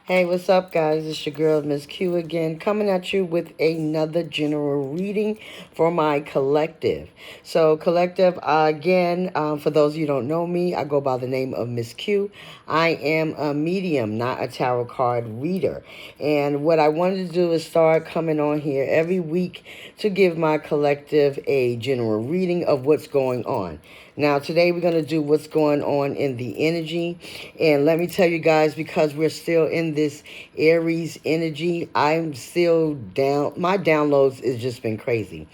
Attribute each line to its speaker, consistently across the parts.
Speaker 1: Hey, what's up, guys? It's your girl, Ms.Q again, coming at you with another general reading for my collective. So, collective, again, for those of you who don't know me, I go by the name of Ms.Q. I am a medium, not a tarot card reader. And what I wanted to do is start coming on here every week to give my collective a general reading of what's going on. Now, today we're going to do what's going on in the energy. And let me tell you guys, because we're still in this Aries energy, I'm still down. My downloads has just been crazy.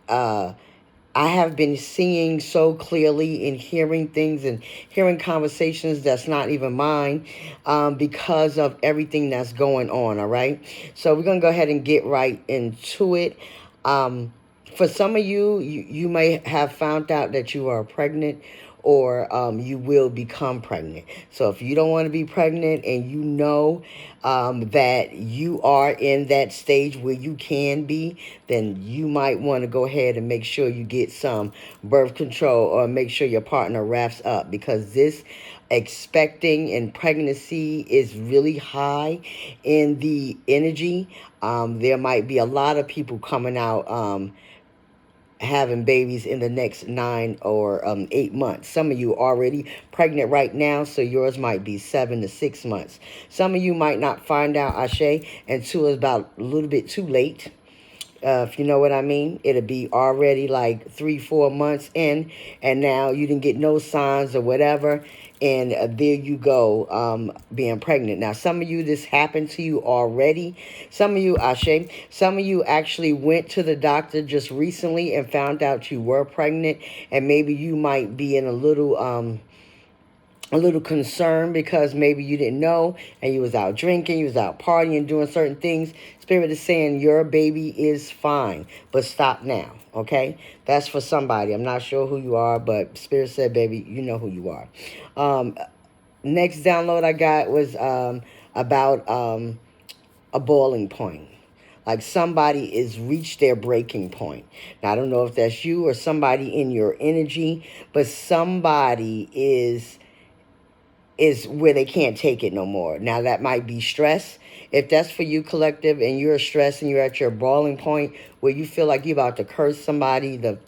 Speaker 1: I have been seeing so clearly and hearing things and hearing conversations that's not even mine because of everything that's going on, all right? So we're going to go ahead and get right into it. For some of you may have found out that you are pregnant or you will become pregnant. So if you don't want to be pregnant and you know that you are in that stage where you can be, then you might want to go ahead and make sure you get some birth control or make sure your partner wraps up, because this expecting and pregnancy is really high in the energy. There might be a lot of people coming out having babies in the next 9 or 8 months. Some of you already pregnant right now, so yours might be 7 to 6 months. Some of you might not find out, Ashe, until it's about a little bit too late. If you know what I mean, it'll be already like 3, 4 months in, and now you didn't get no signs or whatever, and there you go, being pregnant. Now, some of you, this happened to you already. Some of you, Ashe, some of you actually went to the doctor just recently and found out you were pregnant, and maybe you might be in a little concerned because maybe you didn't know and you was out drinking, you was out partying, doing certain things. Spirit is saying your baby is fine, but stop now, okay? That's for somebody. I'm not sure who you are, but Spirit said, baby, you know who you are. Next download I got was about a boiling point. Like somebody is reached their breaking point. Now, I don't know if that's you or somebody in your energy, but somebody is where they can't take it no more. Now, that might be stress. If that's for you, collective, and you're stressed and you're at your boiling point where you feel like you're about to curse somebody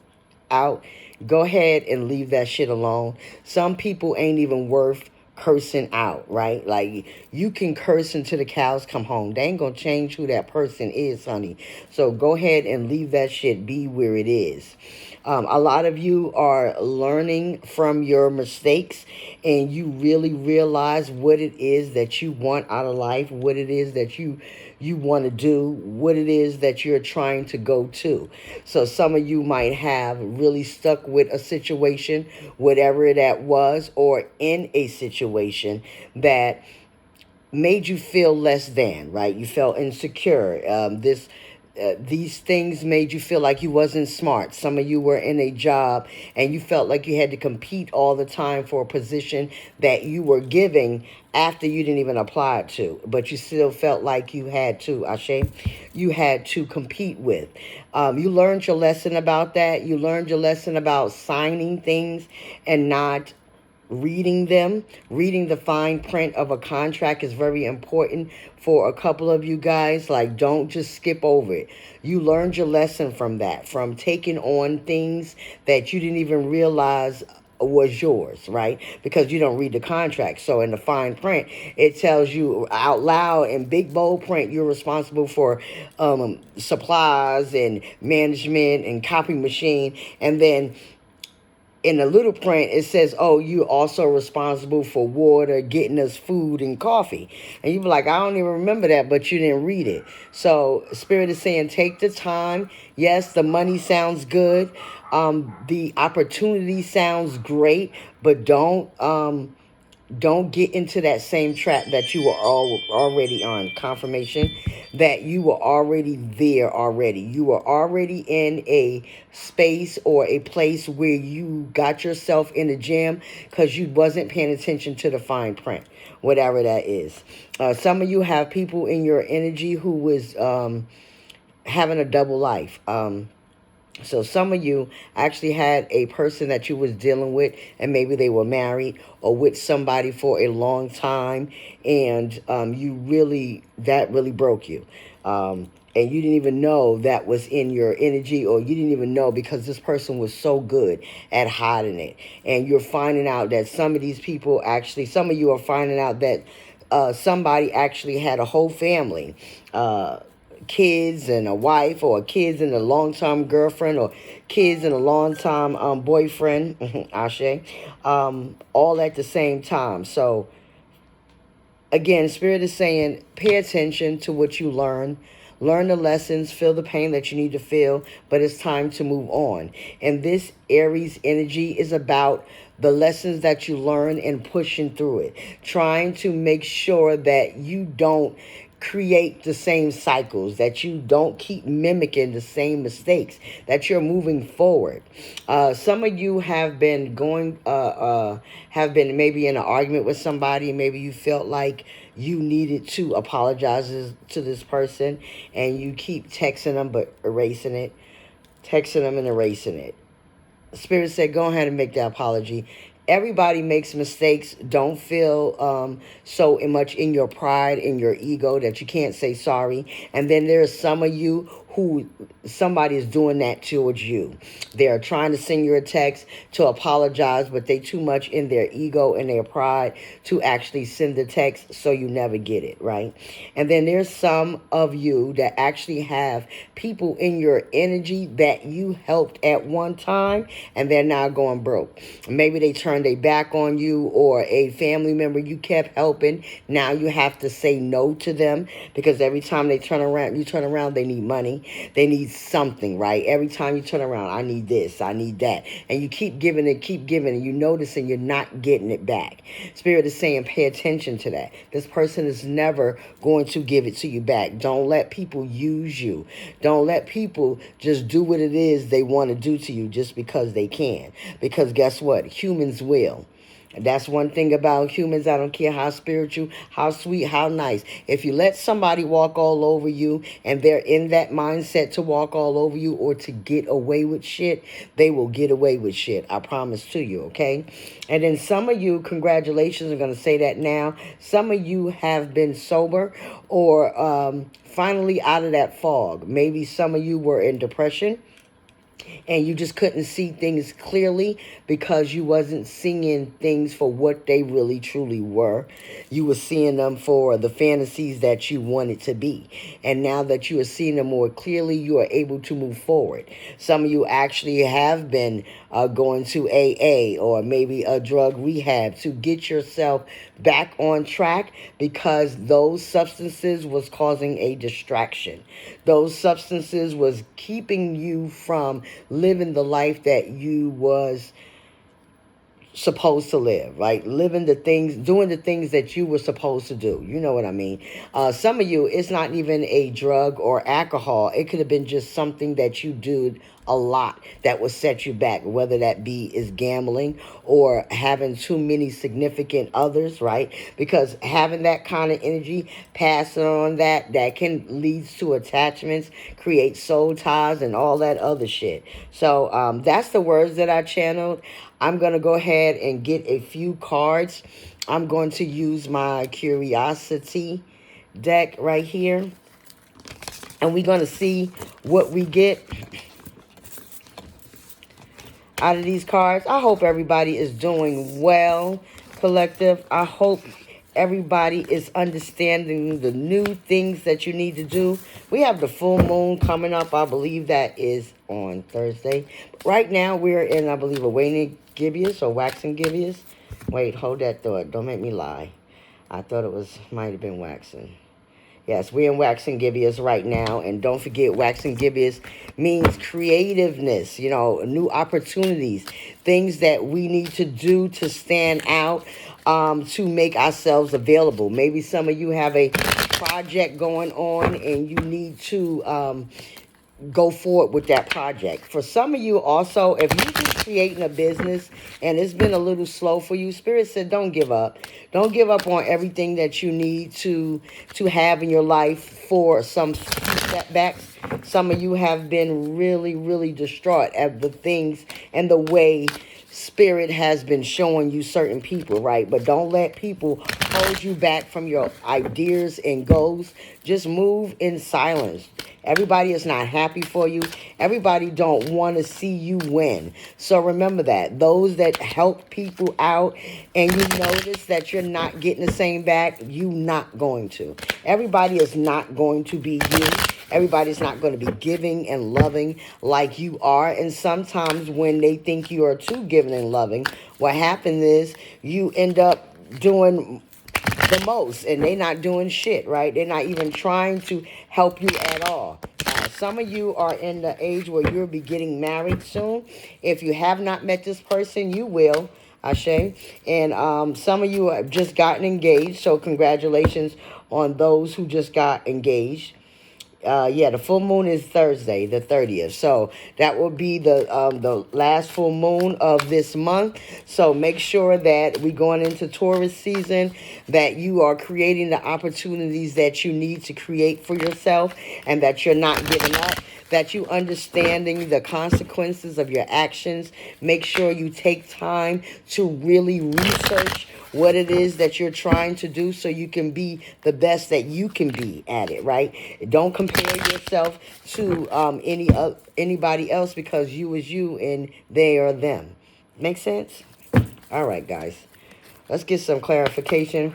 Speaker 1: out, go ahead and leave that shit alone. Some people ain't even worth cursing out, right? Like, you can curse until the cows come home. They ain't gonna change who that person is, honey. So go ahead and leave that shit be where it is. A lot of you are learning from your mistakes, and you really realize what it is that you want out of life, what it is that you want to do, what it is that you're trying to go to. So some of you might have really stuck with a situation, whatever that was, or in a situation that made you feel less than, right? You felt insecure. These things made you feel like you wasn't smart. Some of you were in a job and you felt like you had to compete all the time for a position that you were giving after you didn't even apply it to, but you still felt like you had to, Ashe, you had to compete with. You learned your lesson about that. You learned your lesson about signing things and not reading them. Reading the fine print of a contract is very important for a couple of you guys. Like, don't just skip over it. You learned your lesson from that, from taking on things that you didn't even realize was yours, right? Because you don't read the contract. So in the fine print, it tells you out loud in big bold print, you're responsible for supplies and management and copy machine. And then in the little print, it says, oh, you're also responsible for water, getting us food and coffee. And you be like, I don't even remember that, but you didn't read it. So Spirit is saying, take the time. Yes, the money sounds good. The opportunity sounds great, but don't get into that same trap that you were already on. Confirmation that you were already there already. You were already in a space or a place where you got yourself in a jam because you wasn't paying attention to the fine print, whatever that is. Some of you have people in your energy who was having a double life. So some of you actually had a person that you was dealing with, and maybe they were married or with somebody for a long time, and that really broke you. And you didn't even know that was in your energy, or you didn't even know because this person was so good at hiding it. And you're finding out that some of these people actually, some of you are finding out that somebody actually had a whole family. Kids and a wife, or kids and a long-time girlfriend, or kids and a long-time boyfriend, Ashe, all at the same time. So again, Spirit is saying, pay attention to what you learn. Learn the lessons, feel the pain that you need to feel, but it's time to move on. And this Aries energy is about the lessons that you learn and pushing through it. Trying to make sure that you don't create the same cycles, that you don't keep mimicking the same mistakes, that you're moving forward. Some of you have been have been maybe in an argument with somebody. Maybe you felt like you needed to apologize to this person, and you keep texting them but erasing it, texting them and erasing it. Spirit said, go ahead and make that apology. Everybody makes mistakes. Don't feel so much in your pride, in your ego, that you can't say sorry. And then there's some of you who somebody is doing that towards you. They're trying to send you a text to apologize, but they too much in their ego and their pride to actually send the text, so you never get it, right? And then there's some of you that actually have people in your energy that you helped at one time, and they're now going broke. Maybe they turned their back on you, or a family member you kept helping. Now you have to say no to them, because every time they turn around, they need money. They need something, right? Every time you turn around, I need this, I need that. And you keep giving it, and you notice and you're not getting it back. Spirit is saying, pay attention to that. This person is never going to give it to you back. Don't let people use you. Don't let people just do what it is they want to do to you just because they can. Because guess what? Humans will. That's one thing about humans. I don't care how spiritual, how sweet, how nice. If you let somebody walk all over you, and they're in that mindset to walk all over you or to get away with shit, they will get away with shit. I promise to you, okay? And then some of you, congratulations, I'm going to say that now. Some of you have been sober, or finally out of that fog. Maybe some of you were in depression, and you just couldn't see things clearly because you wasn't seeing things for what they really truly were. You were seeing them for the fantasies that you wanted to be. And now that you are seeing them more clearly, you are able to move forward. Some of you actually have been going to AA, or maybe a drug rehab, to get yourself back on track, because those substances was causing a distraction. Those substances was keeping you from living the life that you was supposed to live, right? Living the things, doing the things that you were supposed to do. You know what I mean? Some of you, it's not even a drug or alcohol. It could have been just something that you do a lot that will set you back, whether that be is gambling or having too many significant others, right? Because having that kind of energy, passing on that can lead to attachments, create soul ties, and all that other shit. So that's the words that I channeled. I'm going to go ahead and get a few cards. I'm going to use my Curiosity deck right here, and we're going to see what we get out of these cards. I hope everybody is doing well, collective. I hope everybody is understanding the new things that you need to do. We have the full moon coming up. I believe that is on Thursday. Right now, we're in, I believe, a waning gibbous or waxing gibbous. Wait, hold that thought. Don't make me lie. I thought it might have been waxing. Yes, we're in waxing gibbous right now. And don't forget, waxing gibbous means creativeness, you know, new opportunities, things that we need to do to stand out, to make ourselves available. Maybe some of you have a project going on and you need to go forward with that project. For some of you also, if you're just creating a business and it's been a little slow for you, Spirit said don't give up. Don't give up on everything that you need to have in your life for some setbacks. Some of you have been really, really distraught at the things and the way Spirit has been showing you certain people, right? But don't let people hold you back from your ideas and goals. Just move in silence. Everybody is not happy for you. Everybody don't want to see you win. So remember that. Those that help people out and you notice that you're not getting the same back, you not going to. Everybody is not going to be you. Everybody's not going to be giving and loving like you are. And sometimes when they think you are too giving and loving, what happens is you end up doing the most and they're not doing shit, right? They're not even trying to help you at all. Some of you are in the age where you'll be getting married soon. If you have not met this person, you will, Ashe. And some of you have just gotten engaged, so congratulations on those who just got engaged. Yeah, the full moon is Thursday, the 30th. So that will be the last full moon of this month. So make sure that we're going into Taurus season, that you are creating the opportunities that you need to create for yourself and that you're not giving up, that you understanding the consequences of your actions. Make sure you take time to really research what it is that you're trying to do so you can be the best that you can be at it, right? Don't compare yourself to anybody else, because you is you and they are them. Make sense? All right, guys. Let's get some clarification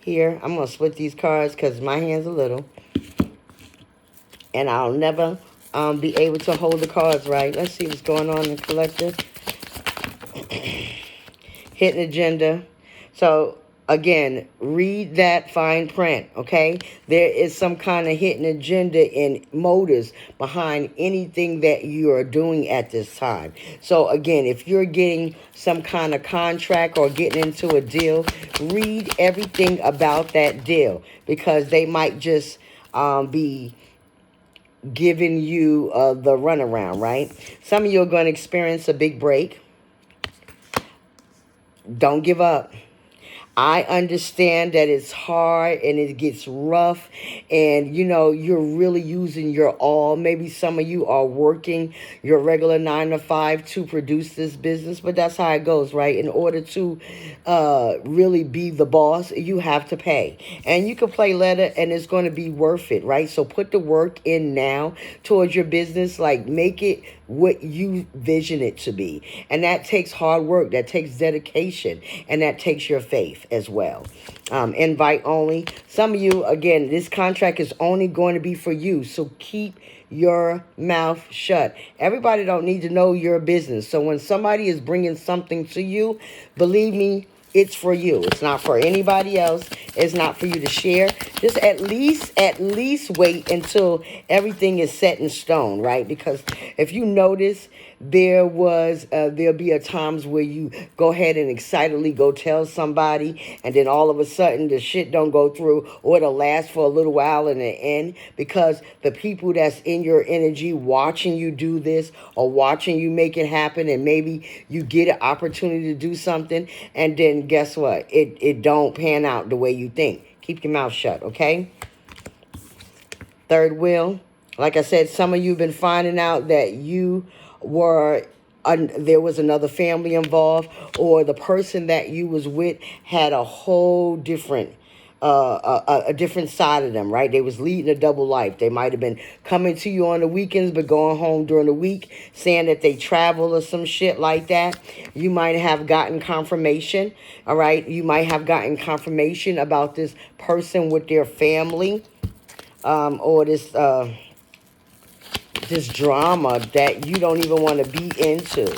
Speaker 1: here. I'm going to split these cards because my hand's a little. And I'll never be able to hold the cards right. Let's see what's going on in the collective. Hidden agenda. So, again, read that fine print, okay? There is some kind of hidden agenda and motives behind anything that you are doing at this time. So, again, if you're getting some kind of contract or getting into a deal, read everything about that deal, because they might just be giving you the runaround, right? Some of you are going to experience a big break. Don't give up. I understand that it's hard and it gets rough and, you know, you're really using your all. Maybe some of you are working your regular 9 to 5 to produce this business, but that's how it goes, right? In order to really be the boss, you have to pay. And you can play letter and it's going to be worth it, right? So put the work in now towards your business. Like, make it what you vision it to be. And that takes hard work, that takes dedication, and that takes your faith as well. Invite only. Some of you, again, this contract is only going to be for you, so keep your mouth shut. Everybody don't need to know your business. So when somebody is bringing something to you, believe me, it's for you. It's not for anybody else. It's not for you to share. Just at least wait until everything is set in stone, right? Because if you notice, there'll be a times where you go ahead and excitedly go tell somebody, and then all of a sudden the shit don't go through, or it'll last for a little while and it end, because the people that's in your energy watching you do this or watching you make it happen, and maybe you get an opportunity to do something, and then guess what? It don't pan out the way you think. Keep your mouth shut, okay? Third wheel. Like I said, some of you have been finding out that you were there was another family involved, or the person that you was with had a whole different a different side of them, right? They was leading a double life. They might have been coming to you on the weekends but going home during the week, saying that they travel or some shit like that. You might have gotten confirmation, all right? You might have gotten confirmation about this person with their family, or this drama that you don't even want to be into.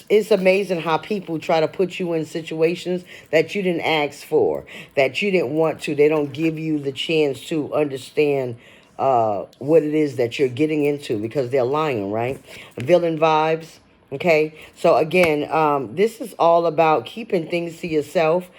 Speaker 1: It's amazing how people try to put you in situations that you didn't ask for, that you didn't want to. They don't give you the chance to understand what it is that you're getting into, because they're lying, right? Villain vibes, okay? So again, this is all about keeping things to yourself.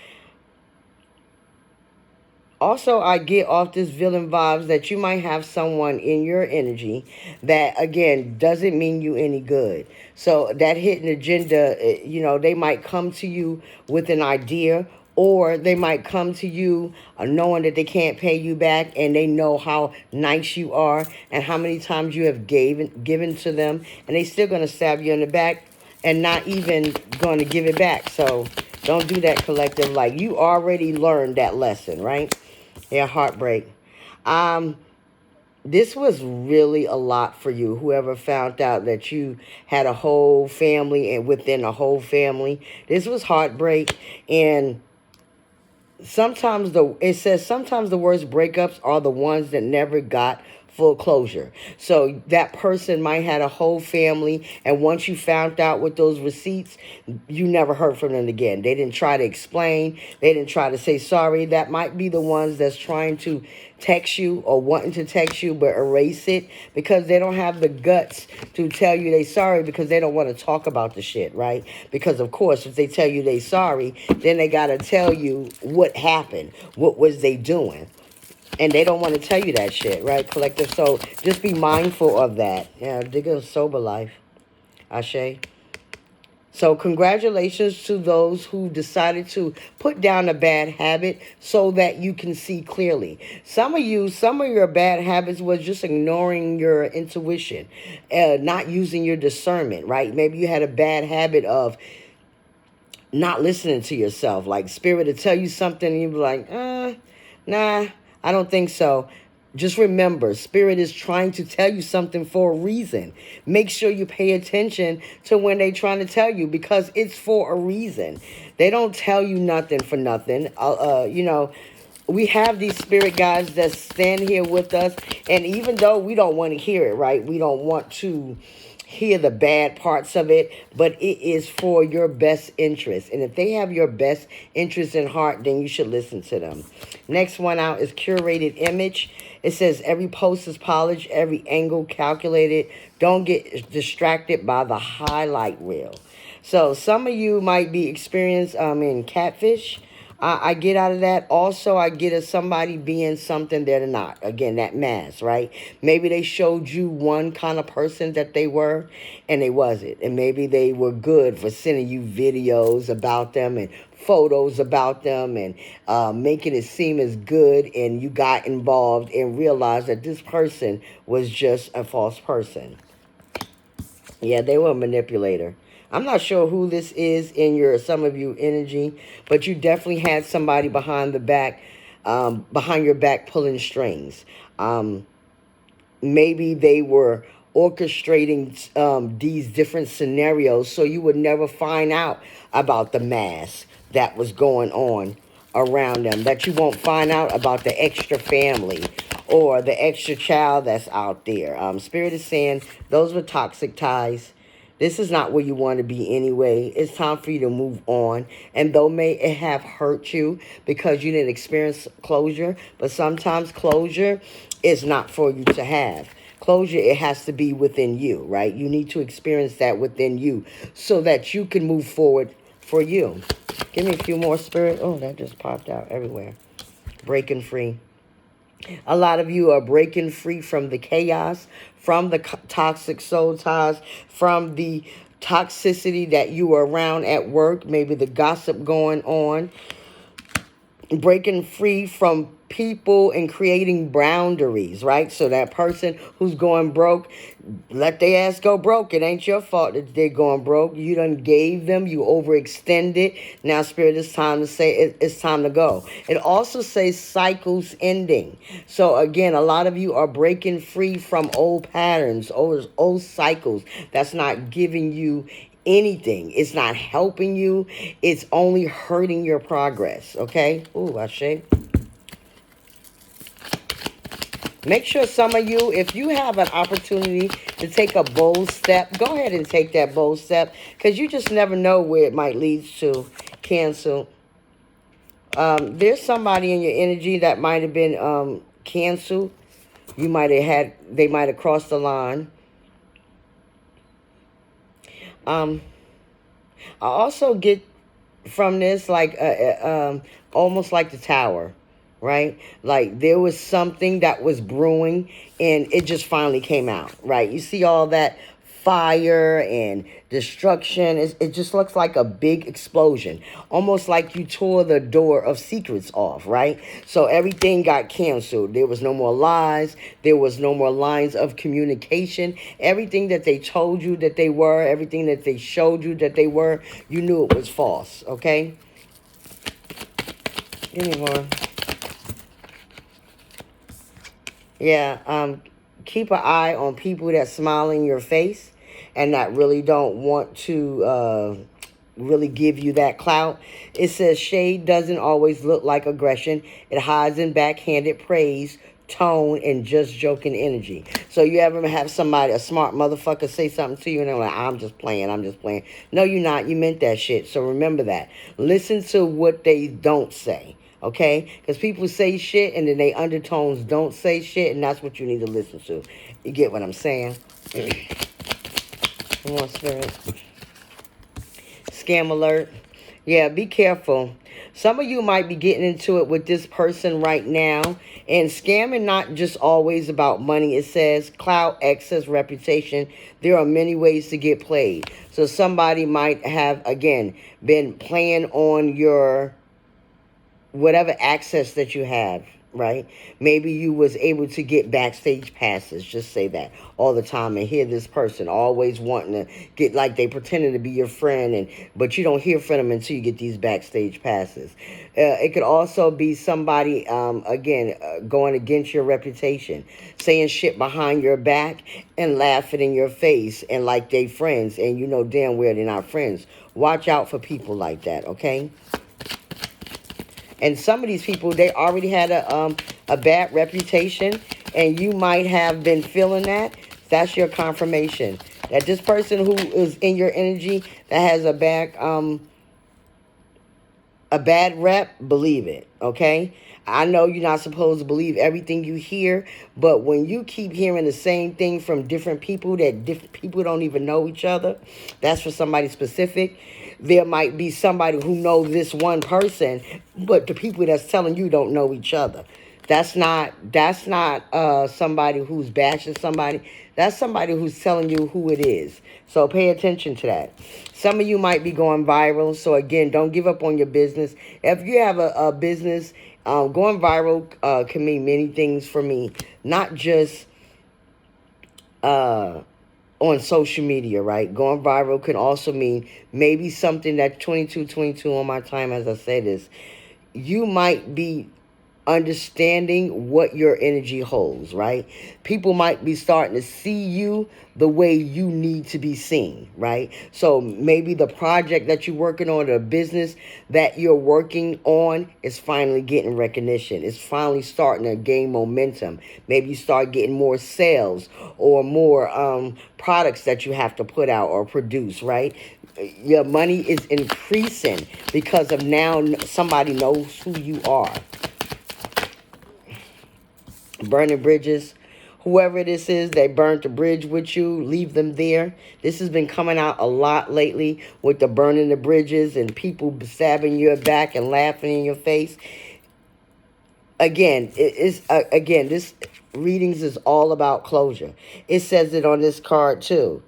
Speaker 1: Also, I get off this villain vibes that you might have someone in your energy that, again, doesn't mean you any good. So that hidden agenda, you know, they might come to you with an idea, Or they might come to you knowing that they can't pay you back, and they know how nice you are and how many times you have given to them, and they still going to stab you in the back and not even going to give it back. So don't do that, collective. Like, you already learned that lesson, right? Yeah, heartbreak. This was really a lot for you. Whoever found out that you had a whole family, and within a whole family, this was heartbreak. And sometimes it says sometimes the worst breakups are the ones that never got full closure. So that person might had a whole family, and once you found out with those receipts, you never heard from them again. They didn't try to explain. They didn't try to say sorry. That might be the ones that's trying to text you or wanting to text you but erase it because they don't have the guts to tell you they sorry, because they don't want to talk about the shit, right? Because of course, if they tell you they sorry, then they got to tell you what happened, what was they doing. And they don't want to tell you that shit, right, collective? So just be mindful of that. Yeah, dig a sober life. Ashe. So congratulations to those who decided to put down a bad habit so that you can see clearly. Some of your bad habits was just ignoring your intuition, not using your discernment, right? Maybe you had a bad habit of not listening to yourself. Like, spirit to tell you something and you be like, nah, I don't think so. Just remember, spirit is trying to tell you something for a reason. Make sure you pay attention to when they're trying to tell you, because it's for a reason. They don't tell you nothing for nothing. We have these spirit guides that stand here with us, and even though we don't want to hear it, right? We don't want to hear the bad parts of it, but it is for your best interest. And if they have your best interest in heart, then you should listen to them. Next one out is curated image. It says every post is polished, every angle calculated. Don't get distracted by the highlight reel. So some of you might be experienced in catfish. I get out of that. Also, I get of somebody being something they're not. Again, that mask, right? Maybe they showed you one kind of person that they were, and they wasn't. And maybe they were good for sending you videos about them and photos about them and making it seem as good, and you got involved and realized that this person was just a false person. Yeah, they were a manipulator. I'm not sure who this is in some of you energy, but you definitely had somebody behind your back pulling strings. Maybe they were orchestrating these different scenarios so you would never find out about the mass that was going on around them, that you won't find out about the extra family or the extra child that's out there. Spirit is saying those were toxic ties. This is not where you want to be anyway. It's time for you to move on. And though may it have hurt you because you didn't experience closure, but sometimes closure is not for you to have. Closure, it has to be within you, right? You need to experience that within you so that you can move forward for you. Give me a few more, spirit. Oh, that just popped out everywhere. Breaking free. A lot of you are breaking free from the chaos, from the toxic soul ties, from the toxicity that you are around at work, maybe the gossip going on. Breaking free from people and creating boundaries, right? So that person who's going broke, let their ass go broke. It ain't your fault that they're going broke. You done gave them, you overextended. Now, spirit, it's time to say it's time to go. It also says cycles ending. So again, a lot of you are breaking free from old patterns, old cycles that's not giving you anything. It's not helping you. It's only hurting your progress. Okay? Ooh, Ashe. Make sure some of you, if you have an opportunity to take a bold step, go ahead and take that bold step, because you just never know where it might lead to. Cancel. There's somebody in your energy that might have been canceled. They might have crossed the line. I also get from this like almost like the tower, right? Like there was something that was brewing and it just finally came out, right? You see all that fire and destruction. It just looks like a big explosion, almost like you tore the door of secrets off, right? So everything got canceled. There was no more lies. There was no more lines of communication. Everything that they told you that they were, everything that they showed you that they were, you knew it was false, okay? Give me more. Yeah, keep an eye on people that smile in your face and that really don't want to really give you that clout. It says shade doesn't always look like aggression. It hides in backhanded praise, tone, and just joking energy. So you ever have somebody, a smart motherfucker, say something to you and they're like, I'm just playing. No, you're not. You meant that shit. So remember that. Listen to what they don't say. Okay? Because people say shit and then they undertones don't say shit, and that's what you need to listen to. You get what I'm saying? Come on, spirit. Scam alert. Yeah, be careful. Some of you might be getting into it with this person right now. And scamming not just always about money. It says clout, access, reputation. There are many ways to get played. So somebody might have, again, been playing on your whatever access that you have, right? Maybe you was able to get backstage passes, just say that, all the time, and hear this person always wanting to get, like they pretending to be your friend, but you don't hear from them until you get these backstage passes. It could also be somebody, again, going against your reputation, saying shit behind your back and laughing in your face and like they friends, and you know damn well they're not friends. Watch out for people like that, okay? And some of these people, they already had a bad reputation, and you might have been feeling that. That's your confirmation that this person who is in your energy that has a bad rep, believe it, okay? I know you're not supposed to believe everything you hear, but when you keep hearing the same thing from different people that different people don't even know each other, that's for somebody specific. There might be somebody who knows this one person, but the people that's telling you don't know each other. That's not somebody who's bashing somebody. That's somebody who's telling you who it is. So pay attention to that. Some of you might be going viral. So again, don't give up on your business. If you have a business, going viral can mean many things for me. Not just on social media, right? Going viral can also mean maybe something that 22 on my time, as I say this, you might be understanding what your energy holds, right? People might be starting to see you the way you need to be seen, right? So maybe the project that you're working on, the business that you're working on is finally getting recognition. It's finally starting to gain momentum. Maybe you start getting more sales or more products that you have to put out or produce, right? Your money is increasing because of now somebody knows who you are. Burning bridges. Whoever this is, they burnt the bridge with you. Leave them there. This has been coming out a lot lately with the burning the bridges and people stabbing your back and laughing in your face. Again, this readings is all about closure. It says it on this card too.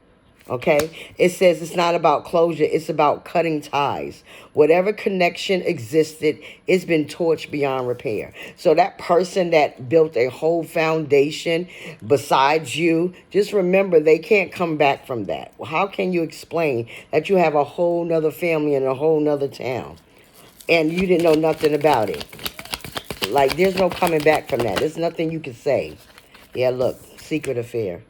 Speaker 1: Okay? It says it's not about closure. It's about cutting ties. Whatever connection existed, it's been torched beyond repair. So that person that built a whole foundation besides you, just remember they can't come back from that. How can you explain that you have a whole nother family in a whole nother town and you didn't know nothing about it? Like, there's no coming back from that. There's nothing you can say. Yeah, look, secret affair.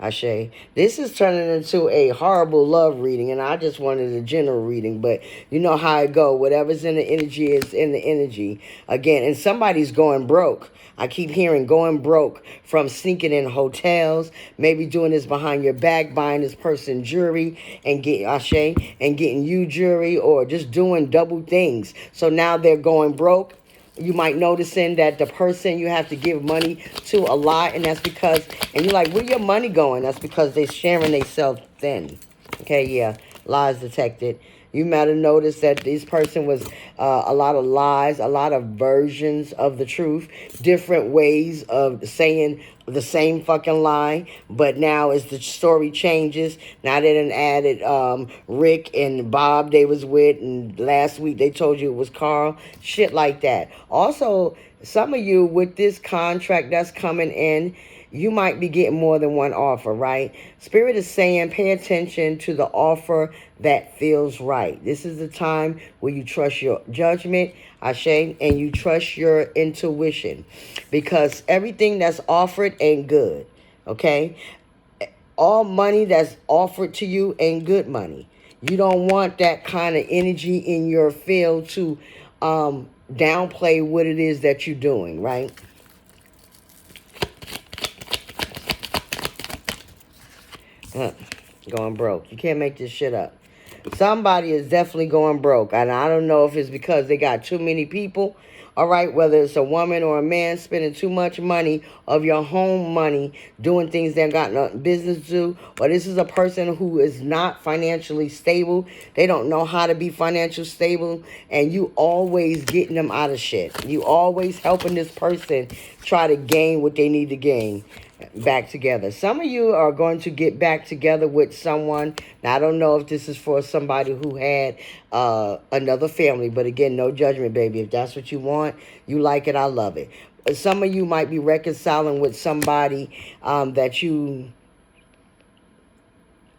Speaker 1: Ashe. This is turning into a horrible love reading, and I just wanted a general reading, but you know how it go. Whatever's in the energy is in the energy. Again, and somebody's going broke. I keep hearing going broke from sneaking in hotels, maybe doing this behind your back, buying this person jewelry and getting Ashe and getting you jewelry, or just doing double things. So now they're going broke. You might noticing that the person you have to give money to a lot, and that's because, and you're like, where your money going? That's because they're sharing themselves thin. Okay, yeah, lies detected. You might have noticed that this person was a lot of lies, a lot of versions of the truth, different ways of saying the same fucking lie, but now as the story changes, now they done added Rick and Bob they was with, and last week they told you it was Carl, shit like that. Also, some of you with this contract that's coming in, you might be getting more than one offer, right? Spirit is saying pay attention to the offer that feels right. This is the time where you trust your judgment, Ashe, and you trust your intuition, because everything that's offered ain't good, okay? All money that's offered to you ain't good money. You don't want that kind of energy in your field to downplay what it is that you're doing, right? Going broke. You can't make this shit up. Somebody is definitely going broke. And I don't know if it's because they got too many people. All right, whether it's a woman or a man spending too much money of your home money doing things they got no business to do, or this is a person who is not financially stable. They don't know how to be financially stable, and you always getting them out of shit. You always helping this person try to gain what they need to gain back together. Some of you are going to get back together with someone. Now, I don't know if this is for somebody who had another family, but again, no judgment, baby. If that's what you want, you like it, I love it. Some of you might be reconciling with somebody that you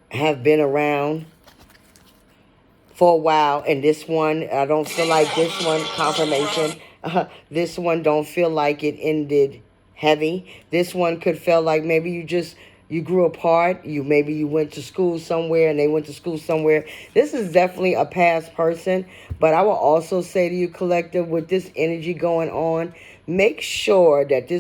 Speaker 1: have been around for a while, and this one, I don't feel like this one, confirmation, this one don't feel like it ended heavy. This one could feel like maybe you grew apart. Maybe you went to school somewhere and they went to school somewhere. This is definitely a past person, but I will also say to you, collective, with this energy going on, make sure that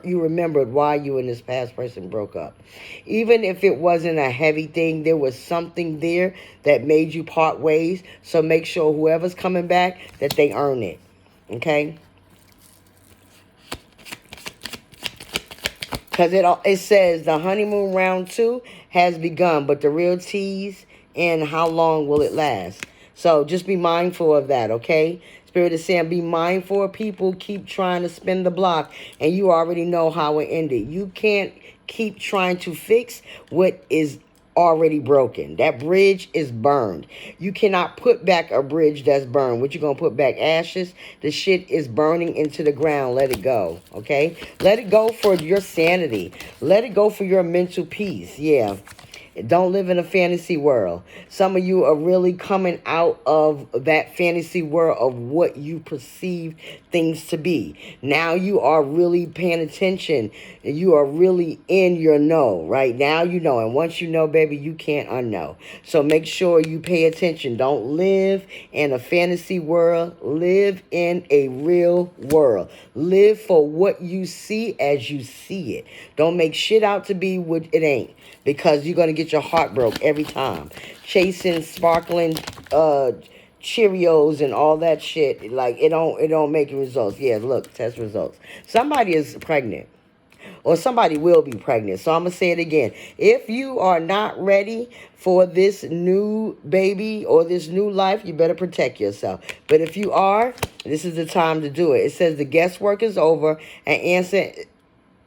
Speaker 1: you remembered why you and this past person broke up. Even if it wasn't a heavy thing, there was something there that made you part ways. So make sure whoever's coming back, that they earn it. Okay? Because it says the honeymoon round 2 has begun, but the real tease and how long will it last? So just be mindful of that, okay? Spirit is saying be mindful of people keep trying to spin the block, and you already know how it ended. You can't keep trying to fix what is already broken. That bridge is burned. You cannot put back a bridge that's burned. What you gonna put back? Ashes? The shit is burning into the ground. Let it go, okay? Let it go for your sanity. Let it go for your mental peace. Yeah. Don't live in a fantasy world. Some of you are really coming out of that fantasy world of what you perceive things to be. Now you are really paying attention. You are really in your know. Right now you know. And once you know, baby, you can't unknow. So make sure you pay attention. Don't live in a fantasy world. Live in a real world. Live for what you see as you see it. Don't make shit out to be what it ain't, because you're going to get your heart broke every time. Chasing sparkling Cheerios and all that shit, like it don't make results. Yeah, look, test results. Somebody is pregnant, or somebody will be pregnant. So I'm going to say it again. If you are not ready for this new baby or this new life, you better protect yourself. But if you are, this is the time to do it. It says the guesswork is over, and answer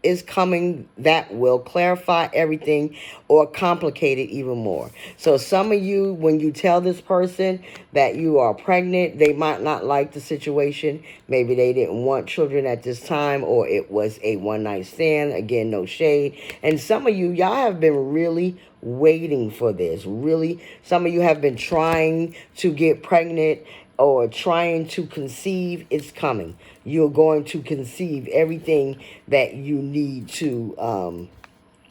Speaker 1: is coming that will clarify everything or complicate it even more. So some of you, when you tell this person that you are pregnant, they might not like the situation. Maybe they didn't want children at this time, or it was a one-night stand. Again, no shade. And some of you, y'all have been really waiting for this. Really, some of you have been trying to get pregnant or trying to conceive. It's coming. You're going to conceive everything that you need to, and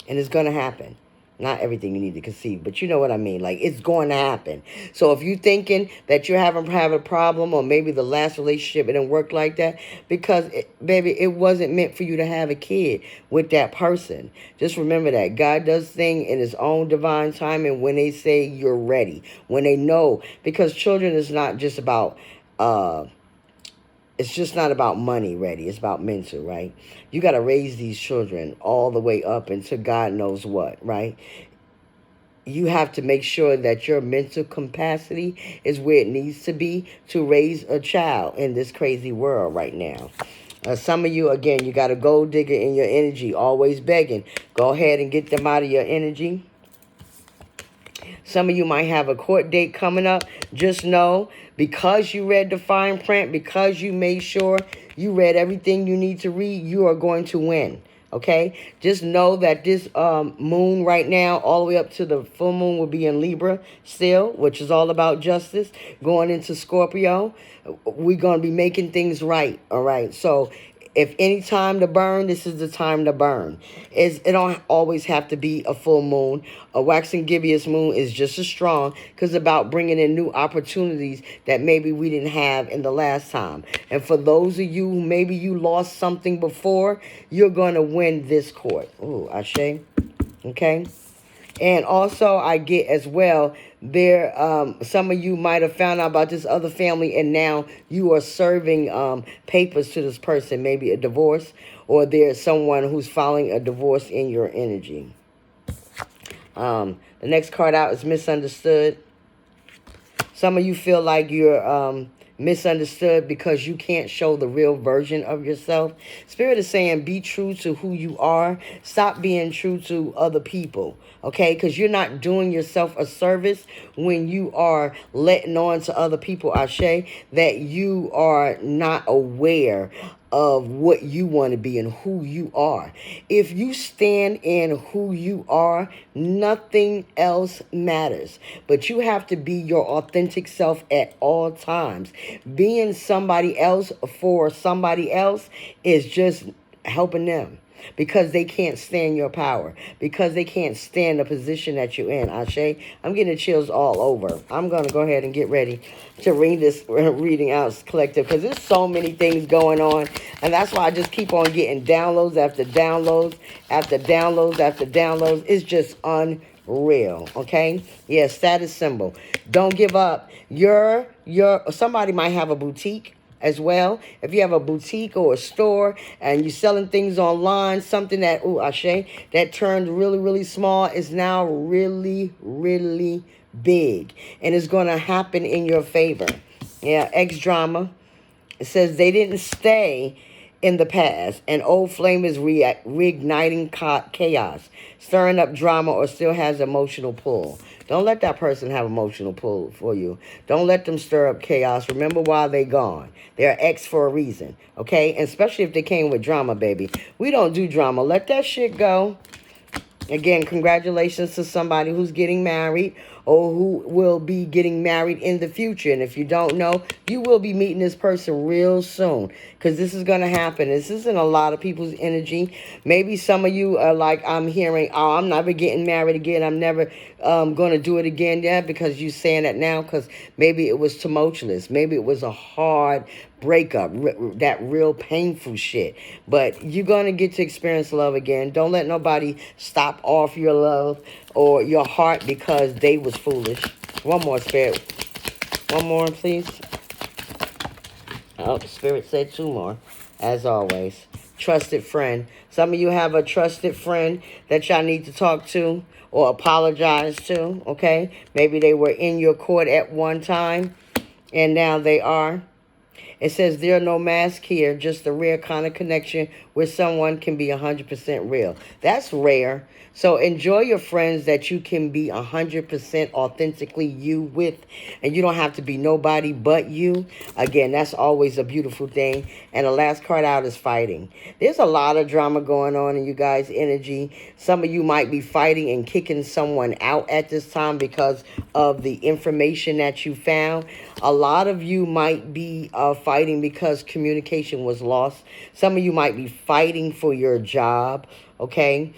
Speaker 1: it's going to happen. Not everything you need to conceive, but you know what I mean. Like, it's going to happen. So if you're thinking that you're having a problem, or maybe the last relationship, it didn't work like that, because, baby, it wasn't meant for you to have a kid with that person. Just remember that. God does things in his own divine time, and when they say you're ready, when they know, because children is not just about, it's just not about money ready. It's about mental, right? You got to raise these children all the way up into God knows what, right? you have to make sure that your mental capacity is where it needs to be to raise a child in this crazy world right now. Some of you, again, you got a gold digger in your energy, always begging. Go ahead and get them out of your energy. Some of you might have a court date coming up. Just know, because you read the fine print, because you made sure you read everything you need to read, you are going to win. Okay? Just know that this moon right now, all the way up to the full moon, will be in Libra still, which is all about justice. Going into Scorpio, we're going to be making things right. All right? So if any time to burn, this is the time to burn. It don't always have to be a full moon. A waxing gibbous moon is just as strong because it's about bringing in new opportunities that maybe we didn't have in the last time. And for those of you who maybe you lost something before, you're going to win this court. Ooh, Ashe. Okay. And also I get as well, there some of you might have found out about this other family and now you are serving papers to this person, maybe a divorce, or there's someone who's filing a divorce in your energy. The next card out is misunderstood. Some of you feel like you're misunderstood because you can't show the real version of yourself. Spirit is saying be true to who you are. Stop being true to other people, okay? Because you're not doing yourself a service when you are letting on to other people, Ashe, that you are not aware of what you want to be and who you are. If you stand in who you are, nothing else matters. But you have to be your authentic self at all times. Being somebody else for somebody else is just helping them, because they can't stand your power, because they can't stand the position that you're in, Ashe. I'm getting chills all over. I'm going to go ahead and get ready to read this reading out collective, because there's so many things going on, and that's why I just keep on getting downloads after downloads after downloads after downloads. It's just unreal, okay? Yeah, status symbol. Don't give up. Somebody might have a boutique as well. If you have a boutique or a store and you're selling things online, something that, ooh, Ashe, that turned really, really small is now really, really big. And it's going to happen in your favor. Yeah, X drama. It says they didn't stay in the past. An old flame is reigniting chaos, stirring up drama, or still has emotional pull. Don't let that person have emotional pull for you. Don't let them stir up chaos. Remember why they gone. They're X for a reason, okay? And especially if they came with drama, baby. We don't do drama. Let that shit go. Again, congratulations to somebody who's getting married or who will be getting married in the future. And if you don't know, you will be meeting this person real soon, because this is going to happen. This isn't a lot of people's energy. Maybe some of you are like, I'm hearing, oh, I'm never getting married again. I'm never going to do it again. Yeah, because you're saying that now because maybe it was tumultuous. Maybe it was a hard breakup, that real painful shit. But you're going to get to experience love again. Don't let nobody stop off your love or your heart because they was foolish. One more, Spirit. One more, please. Oh, Spirit said two more, as always. Trusted friend. Some of you have a trusted friend that y'all need to talk to or apologize to, okay? Maybe they were in your court at one time and now they are. It says there are no masks here, just a rare kind of connection where someone can be 100% real. That's rare. So enjoy your friends that you can be 100% authentically you with, and you don't have to be nobody but you. Again, that's always a beautiful thing. And the last card out is fighting. There's a lot of drama going on in you guys' energy. Some of you might be fighting and kicking someone out at this time because of the information that you found. A lot of you might be fighting because communication was lost. Some of you might be fighting for your job, okay?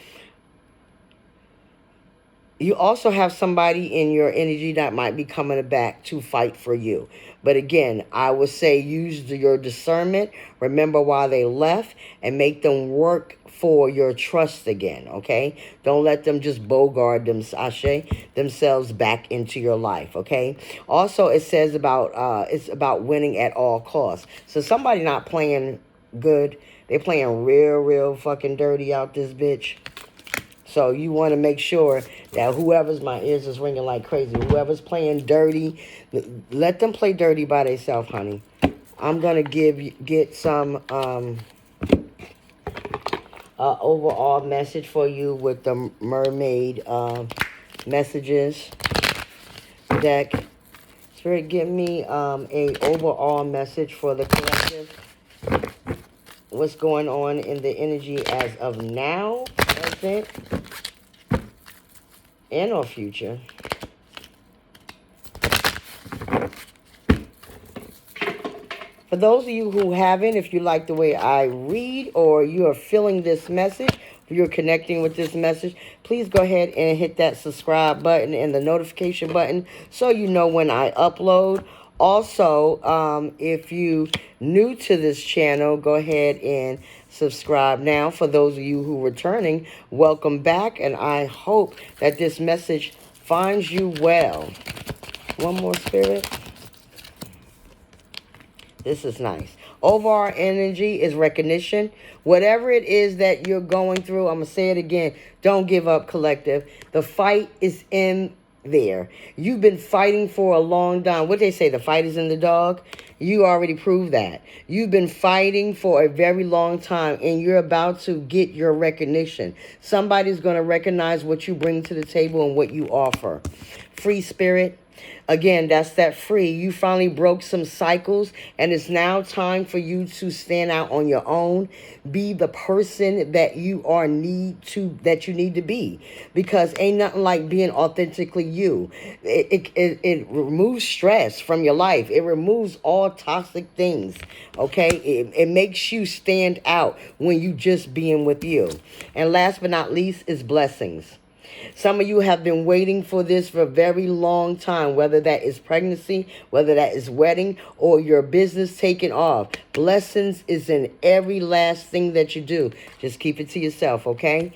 Speaker 1: You also have somebody in your energy that might be coming back to fight for you. But again, I would say use your discernment. Remember why they left and make them work for your trust again, okay? Don't let them just bogart themselves back into your life, okay? Also, it says about it's about winning at all costs. So somebody not playing good. They playing real fucking dirty out this bitch. So you want to make sure that whoever's, my ears is ringing like crazy, whoever's playing dirty, let them play dirty by themselves, honey. I'm going to get some overall message for you with the mermaid messages deck. Spirit, give me a overall message for the collective. What's going on in the energy as of now, present, and or future. For those of you who haven't, if you like the way I read or you are feeling this message, if you're connecting with this message, please go ahead and hit that subscribe button and the notification button so you know when I upload. Also, if you new to this channel, go ahead and subscribe now. For those of you who are returning, welcome back, and I hope that this message finds you well. One more, Spirit. This is nice. Overall energy is recognition. Whatever it is that you're going through, I'm going to say it again. Don't give up, collective. The fight is in there. You've been fighting for a long time. What they say, the fight is in the dog? You already proved that. You've been fighting for a very long time, and you're about to get your recognition. Somebody's going to recognize what you bring to the table and what you offer. Free spirit. Again, that's that free. You finally broke some cycles, and it's now time for you to stand out on your own. Be the person that you need to be, because ain't nothing like being authentically you. It removes stress from your life. It removes all toxic things. Okay, it makes you stand out when you just being with you. And last but not least is blessings. Some of you have been waiting for this for a very long time, whether that is pregnancy, whether that is wedding, or your business taking off. Blessings is in every last thing that you do. Just keep it to yourself, okay?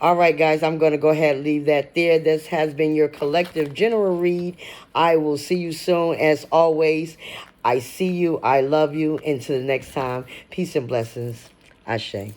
Speaker 1: All right, guys, I'm going to go ahead and leave that there. This has been your collective general read. I will see you soon. As always, I see you. I love you. Until the next time, peace and blessings. Ashe.